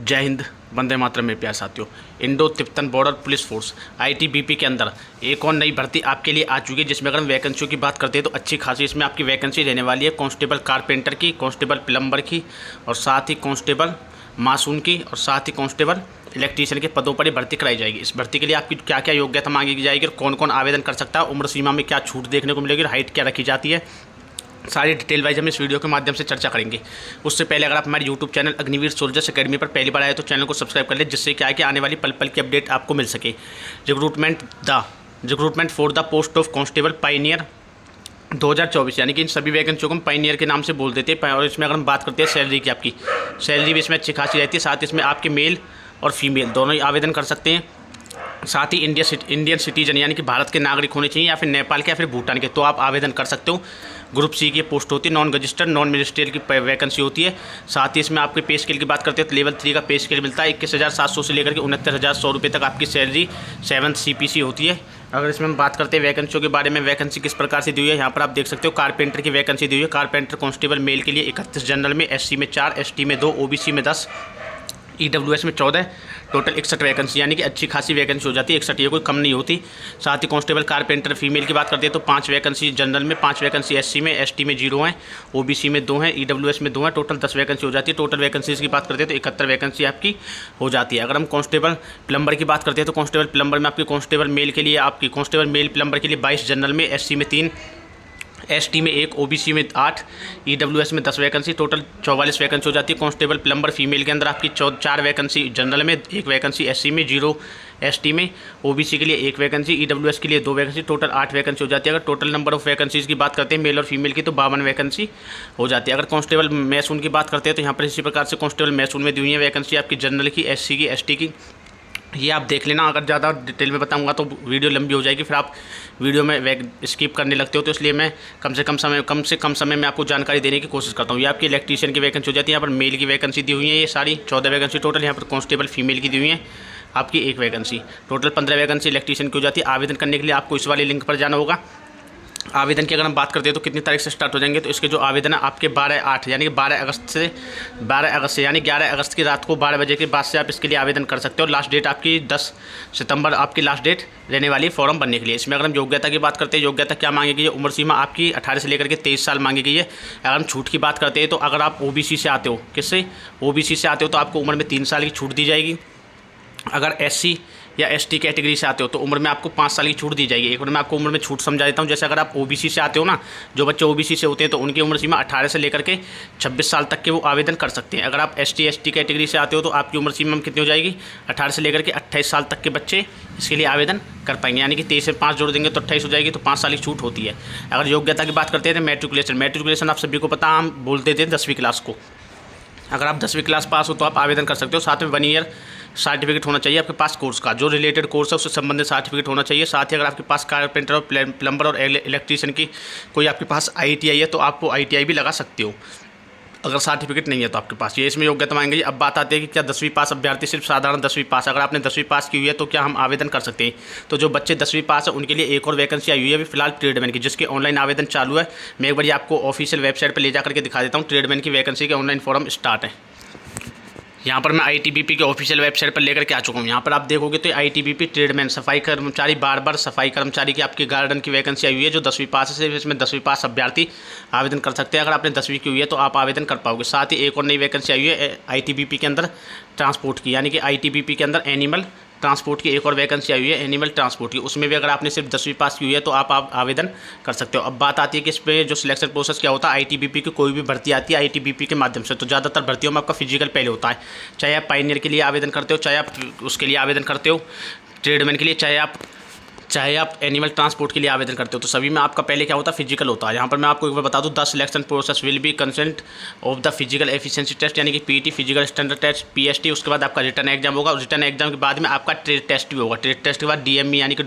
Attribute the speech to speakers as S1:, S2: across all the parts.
S1: जय हिंद, वंदे मातरम मेरे प्यारे साथियों। Indo Tibetan border police force ITBP के अंदर एक और नई भर्ती आपके लिए आ चुकी है, जिसमें अगर हम वैकेंसियों की बात करते हैं तो अच्छी खासी इसमें आपकी वैकेंसी रहने वाली है। कांस्टेबल कारपेंटर की, कांस्टेबल प्लम्बर की और साथ ही कांस्टेबल मासून की और साथ ही कांस्टेबल इलेक्ट्रीशियन के पदों पर ही भर्ती कराई जाएगी। इस भर्ती के लिए आपकी क्या क्या योग्यता मांगी जाएगी और कौन कौन आवेदन कर सकता है, उम्र सीमा में क्या छूट देखने को मिलेगी और हाइट क्या रखी जाती है, सारी डिटेल वाइज हम इस वीडियो के माध्यम से चर्चा करेंगे। उससे पहले अगर आप हमारे YouTube channel Agniveer soldiers academy पर पहली बार आए तो चैनल को सब्सक्राइब कर लें, जिससे क्या है कि आने वाली पल पल की अपडेट आपको मिल सके। Recruitment for the post of constable pioneer 2024, यानी कि इन सभी वैकेंसियों को हम पाइनियर के नाम से बोल देते हैं। और इसमें अगर हम बात करते हैं सैलरी की, आपकी सैलरी भी इसमें अच्छी खासी रहती है। साथ ही इसमें आपके मेल और फीमेल दोनों ही आवेदन कर सकते हैं। साथ ही इंडियन सिटीजन यानी कि भारत के नागरिक होने चाहिए, या फिर नेपाल के या फिर भूटान के, तो आप आवेदन कर सकते हो। ग्रुप सी की पोस्ट होती है, नॉन रजिस्टर्ड नॉन मिनिस्ट्रियल की वैकेंसी होती है। साथ ही इसमें आपके पे स्केल की बात करते हैं तो लेवल 3 का पे स्केल मिलता है। 21,700 से लेकर के 69,100 रुपये तक आपकी सैलरी 7th CPC होती है। अगर इसमें हम बात करते हैं वैकेंसियों के बारे में, वैकेंसी किस प्रकार से दी हुई है, यहाँ पर आप देख सकते हो कारपेंटर की वैकेंसी दी हुई है। कारपेंटर कांस्टेबल मेल के लिए 31, जनरल में, SC में 4, ST में 2, OBC में 10, EWS में 14, टोटल 61 वैकेंसी, यानी कि अच्छी खासी वैकेंसी हो जाती है। 61 ये कोई कम नहीं होती। साथ ही कांस्टेबल कारपेंटर फीमेल की बात करते हैं तो 5 वैकेंसी जनरल में, 5 वैकेंसी SC में, ST में 0 हैं, OBC में 2 हैं, EWS में 2 हैं, टोटल 10 वैकेंसी हो जाती है। टोटल वैकेंसीज़ की बात करते हैं तो 71 वैकेंसी आपकी हो जाती है। अगर हम कांस्टेबल प्लम्बर की बात करते हैं तो कांस्टेबल प्लम्बर में आपकी कांस्टेबल मेल के लिए, आपकी कांस्टेबल मेल प्लम्बर के लिए 22 जनरल में, SC में 3, ST में 1, OBC में 8, EWS में 10 वैकेंसी, टोटल 44 वैकेंसी हो जाती है। कांस्टेबल प्लम्बर फीमेल के अंदर आपकी 4 वैकेंसी जनरल में, 1 वैकेंसी SC में, 0 ST में, OBC के लिए 1 वैकेंसी, EWS के लिए 2 वैकेंसी, टोटल 8 वैकेंसी हो जाती है। अगर टोटल नंबर ऑफ वैकेंसीज़ की बात करते हैं मेल और फीमेल की तो 52 वैकेंसी हो जाती है। अगर कांस्टेबल मैसून की बात करते हैं तो यहाँ पर इसी प्रकार से कांस्टेबल मैसून में दी हुई है वैकेंसी आपकी जनरल की, SC की, ST की, ये आप देख लेना। अगर ज़्यादा डिटेल में बताऊंगा तो वीडियो लंबी हो जाएगी, फिर आप वीडियो में स्किप करने लगते हो, तो इसलिए मैं कम से कम समय में आपको जानकारी देने की कोशिश करता हूँ। ये आपकी इलेक्ट्रीशियन की वैकेंसी हो जाती है। यहाँ पर मेल की वैकेंसी दी हुई है, ये सारी 14 वैकेंसी टोटल। यहाँ पर कांस्टेबल फीमेल की दी हुई है आपकी 1 वैकेंसी, टोटल 15 वैकेंसी इलेक्ट्रीशियन की हो जाती है। आवेदन करने के लिए आपको इस वाले लिंक पर जाना होगा। आवेदन की अगर हम बात करते हैं तो कितनी तारीख से स्टार्ट हो जाएंगे, तो इसके जो आवेदन है आपके 12/8 यानी कि 12 अगस्त से यानी 11 अगस्त की रात को 12 बजे के बाद से आप इसके लिए आवेदन कर सकते हो। लास्ट डेट आपकी 10 सितंबर आपकी लास्ट डेट रहने वाली है फॉर्म भरने के लिए। इसमें अगर हम योग्यता की बात करते हैं, योग्यता क्या मांगी गई है, उम्र सीमा आपकी 18 से लेकर के 23 साल मांगी गई है। अगर हम छूट की बात करते हैं तो अगर आप OBC से आते हो, किससे OBC से आते हो तो आपको उम्र में 3 साल की छूट दी जाएगी। अगर SC या ST कैटेगरी से आते हो तो उम्र में आपको 5 साल की छूट दी जाएगी। एक बार मैं आपको उम्र में छूट समझा देता हूँ। जैसे अगर आप OBC से आते हो ना, जो बच्चे OBC से होते हैं तो उनकी उम्र सीमा 18 से लेकर के 26 साल तक के वो आवेदन कर सकते हैं। अगर आप ST कैटेगरी से आते हो तो आपकी उम्र सीमा में कितनी हो जाएगी, 18 से लेकर के 28 साल तक के बच्चे इसके लिए आवेदन कर पाएंगे, यानी कि 23 से 5 जोड़ देंगे तो 28 हो जाएगी, तो 5 साल की छूट होती है। अगर योग्यता की बात करते हैं तो मैट्रिकुलेशन आप सभी को पता, हम बोलते थे 10वीं क्लास को। अगर आप 10वीं क्लास पास हो तो आप आवेदन कर सकते हो। साथ में 1 ईयर सर्टिफिकेट होना चाहिए आपके पास कोर्स का, जो रिलेटेड कोर्स है उससे संबंधित सर्टिफिकेट होना चाहिए। साथ ही अगर आपके पास कारपेंटर और प्लम्बर और इलेक्ट्रीशियन की कोई आपके पास ITI है तो आप वो ITI भी लगा सकते हो, अगर सर्टिफिकेट नहीं है तो आपके पास। ये इसमें योग्यता मांगेगी। अब बात आती है कि क्या 10वीं पास अभ्यर्थी सिर्फ साधारण 10वीं पास, अगर आपने 10वीं पास की हुई है तो क्या हम आवेदन कर सकते हैं? तो जो बच्चे 10वीं पास है उनके लिए एक और वैकेंसी आई हुई है अभी फिलहाल ट्रेडमैन की, जिसके ऑनलाइन आवेदन चालू है। मैं एक बार ये आपको ऑफिशियल वेबसाइट पर ले जा करके दिखा देता हूँ। ट्रेडमैन की वैकेंसी के ऑनलाइन फॉर्म स्टार्ट है। यहाँ पर मैं ITBP के ऑफिशियल वेबसाइट पर लेकर के आ चुका हूँ। यहाँ पर आप देखोगे तो ITBP ट्रेडमैन सफाई कर्मचारी, बार सफाई कर्मचारी की आपकी गार्डन की वैकेंसी आई हुई है, जो 10वीं पास है। इसमें 10वीं पास अभ्यर्थी आवेदन कर सकते हैं। अगर आपने 10वीं की हुई है तो आप आवेदन कर पाओगे। साथ ही एक और नई वैकेंसी आई हुई है ITBP के अंदर ट्रांसपोर्ट की, यानी कि ITBP के अंदर एनिमल ट्रांसपोर्ट की एक और वैकेंसी आई हुई है, एनिमल ट्रांसपोर्ट की। उसमें भी अगर आपने सिर्फ 10वीं पास की हुई है तो आप आवेदन कर सकते हो। अब बात आती है कि इस पर जो सिलेक्शन प्रोसेस क्या होता है। ITBP की कोई भी भर्ती आती है ITBP के माध्यम से, तो ज़्यादातर भर्तियों में आपका फिजिकल पहले होता है। चाहे आप पाइनियर के लिए आवेदन करते हो, चाहे आप उसके लिए आवेदन करते हो ट्रेडमैन के लिए, चाहे आप एनिमल ट्रांसपोर्ट के लिए आवेदन करते हो, तो सभी में आपका पहले क्या होता है, फिजिकल होता है। यहाँ पर मैं आपको एक बार बता दूँ, the selection process will be consent of the physical efficiency test, यानी कि PET physical standard test PST। उसके बाद आपका रिटर्न एग्जाम होगा, रिटर्न एग्जाम के बाद में आपका ट्रेड टेस्ट भी होगा। ट्रेड टेस्ट के बाद DME यानी कि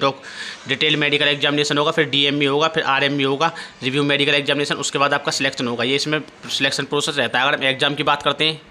S1: डिटेल मेडिकल एग्जामिनेशन होगा, फिर DME होगा, फिर RME होगा, रिव्यू मेडिकल एग्जामिनेशन। उसके बाद आपका सिलेक्शन होगा। ये इसमें सिलेक्शन प्रोसेस रहता है। अगर हम एग्जाम की बात करते हैं,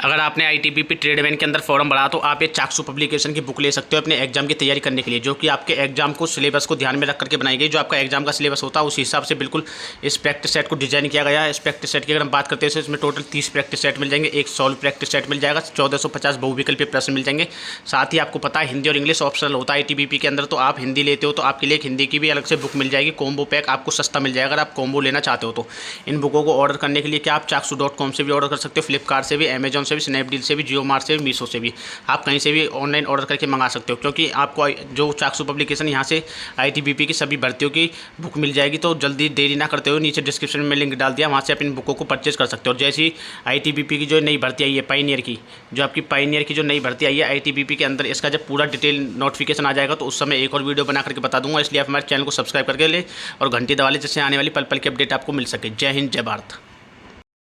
S1: अगर आपने ITBP ट्रेडमैन के अंदर फॉर्म भरा तो आप ये चाक्षु पब्लिकेशन की बुक ले सकते हो अपने एग्जाम की तैयारी करने के लिए, जो कि आपके एग्जाम को सिलेबस को ध्यान में रख करके बनाई गई। जो आपका एग्जाम का सिलेबस होता है उस हिसाब से बिल्कुल इस प्रैक्टिस सेट को डिजाइन किया गया है। इस प्रैक्टिस सेट की अगर हम बात करते हैं तो इसमें टोटल 30 प्रैक्टिस सेट मिल जाएंगे, एक सॉल्व प्रैक्टिस सेट मिल जाएगा, 1450 बहुविकल्पीय प्रश्न मिल जाएंगे। साथ ही आपको पता है हिंदी और इंग्लिश ऑप्शनल होता है ITBP के अंदर, तो आप हिंदी लेते हो तो आपके लिए एक हिंदी की भी अलग से बुक मिल जाएगी। कॉम्बो पैक आपको सस्ता मिल जाएगा अगर आप कॉम्बो लेना चाहते हो तो। इन बुकों को ऑर्डर करने के लिए क्या आप चाक्षु.com से भी ऑर्डर कर सकते हो, फ्लिपकार्ट से भी, अमेजॉन से भी, स्नैपडील से भी, जियो मार्ट से भी, मीशो से भी, आप कहीं से भी ऑनलाइन ऑर्डर करके मंगा सकते हो। क्योंकि आपको जो चाक्षु पब्लिकेशन यहाँ से ITBP की सभी भर्तियों की बुक मिल जाएगी। तो जल्दी देरी ना करते हुए नीचे डिस्क्रिप्शन में लिंक डाल दिया, वहाँ से आप इन बुकों को परचेज कर सकते हो। और जैसी ITBP की जो नई भर्ती आई है पायनियर की, जो आपकी पायनियर की जो नई भर्ती आई है ITBP के अंदर, इसका जब पूरा डिटेल नोटिफिकेशन आ जाएगा तो उस समय एक और वीडियो बना करके बता दूंगा। इसलिए आप हमारे चैनल को सब्सक्राइब करके ले और घंटी दबा ले, जिससे आने वाली पल पल की अपडेट आपको मिल सके। जय हिंद, जय भारत।